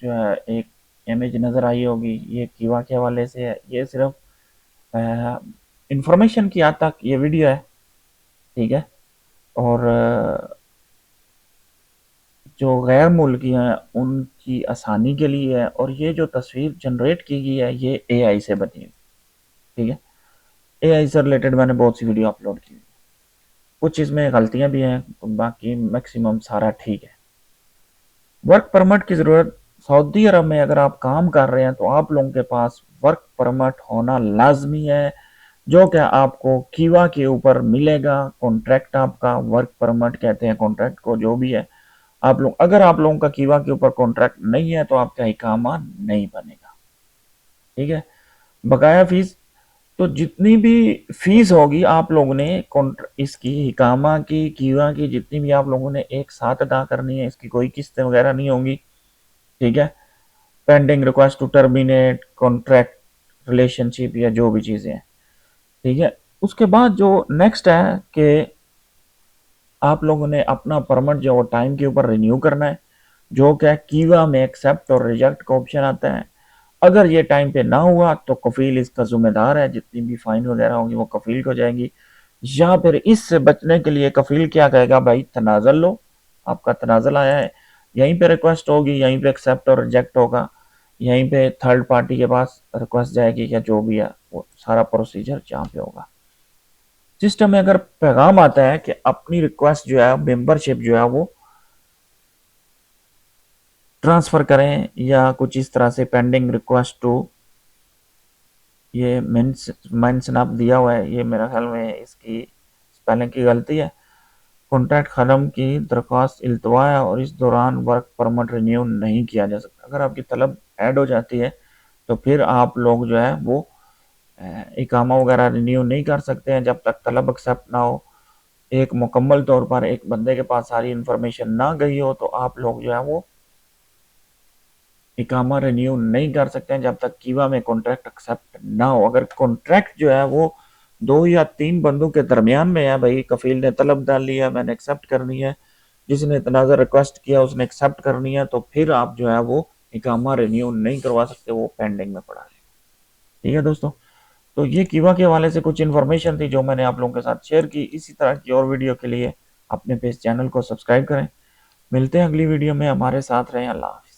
जो है एक इमेज नज़र आई होगी, ये कीवा के हवाले से है। ये सिर्फ इंफॉर्मेशन की हद तक ये वीडियो है, ठीक है। और जो गैर मुल्की हैं उनकी आसानी के लिए है। और ये जो तस्वीर जनरेट की गई है ये एआई से बनी है, ठीक है। एआई से रिलेटेड मैंने बहुत सी वीडियो अपलोड की हुई है। कुछ इसमें गलतियां भी हैं, बाकी मैक्सिमम सारा ठीक है। वर्क परमिट की ज़रूरत, सऊदी अरब में अगर आप काम कर रहे हैं तो आप लोगों के पास वर्क परमिट होना लाजमी है, जो कि आपको कीवा के ऊपर मिलेगा। कॉन्ट्रैक्ट आपका वर्क परमिट कहते हैं कॉन्ट्रैक्ट को, जो भी है। आप लोग, अगर आप लोगों का कीवा के ऊपर कॉन्ट्रैक्ट नहीं है तो आपका इकामा नहीं बनेगा, ठीक है। बकाया फीस, तो जितनी भी फीस होगी आप लोगों ने इसकी इकामा की कीवा की जितनी भी आप लोगों ने एक साथ अदा करनी है। इसकी कोई किस्तें वगैरह नहीं होंगी, ठीक है। Pending request to terminate contract relationship या जो भी चीज़ें हैं, ठीक है। उसके बाद जो नेक्स्ट है कि आप लोगों ने अपना परमिट जो वो टाइम के ऊपर रिन्यू करना है, जो क्या कीवा में एक्सेप्ट और रिजेक्ट का ऑप्शन आता है। अगर ये टाइम पे ना हुआ तो कफील इसका जिम्मेदार है, जितनी भी फाइन वगैरह होगी वो कफील को जाएंगी। या फिर इससे बचने के लिए कफील क्या कहेगा, भाई तनाजल लो, आपका तनाजल आया है, यहीं पे रिक्वेस्ट होगी, यहीं पे एक्सेप्ट और रिजेक्ट होगा, यहीं पे थर्ड पार्टी के पास रिक्वेस्ट जाएगी, या जो भी है वो सारा प्रोसीजर जहाँ पे होगा। सिस्टम में अगर पैगाम आता है कि अपनी रिक्वेस्ट जो है, मेंबरशिप जो है वो ट्रांसफर करें या कुछ इस तरह से, पेंडिंग रिक्वेस्ट टू, ये मेंशन आप दिया हुआ है, ये मेरा ख्याल में इसकी स्पेलिंग की गलती है। कॉन्ट्रैक्ट खत्म की दरख्वास्त इल्तवा है और इस दौरान वर्क परमिट रिन्यू नहीं किया जा सकता। अगर आपकी तलब ऐड हो जाती है तो फिर आप लोग जो है वो इकामा वगैरह रिन्यू नहीं कर सकते हैं जब तक तलब एक्सेप्ट ना हो। एक मुकम्मल तौर पर एक बंदे के पास सारी इंफॉर्मेशन ना गई हो तो आप लोग जो है वो इकामा रिन्यू नहीं कर सकते हैं जब तक कीवा में कॉन्ट्रैक्ट एक्सेप्ट ना हो। अगर कॉन्ट्रैक्ट जो है वो 2 या 3 बंदों के दरमियान में है, भाई कफील ने तलब डाल लिया, मैंने एक्सेप्ट करनी है, जिसने तनाज़ा रिक्वेस्ट किया उसने एक्सेप्ट करनी है, तो फिर आप जो है वो इकामा रिन्यू नहीं करवा सकते, वो पेंडिंग में पड़ा रहेगा, ठीक है दोस्तों। तो ये कीवा के हवाले से कुछ इन्फॉर्मेशन थी जो मैंने आप लोगों के साथ शेयर की। इसी तरह की और वीडियो के लिए अपने पेज चैनल को सब्सक्राइब करें। मिलते हैं अगली वीडियो में, हमारे साथ रहें। अल्लाह हाफ़िज़।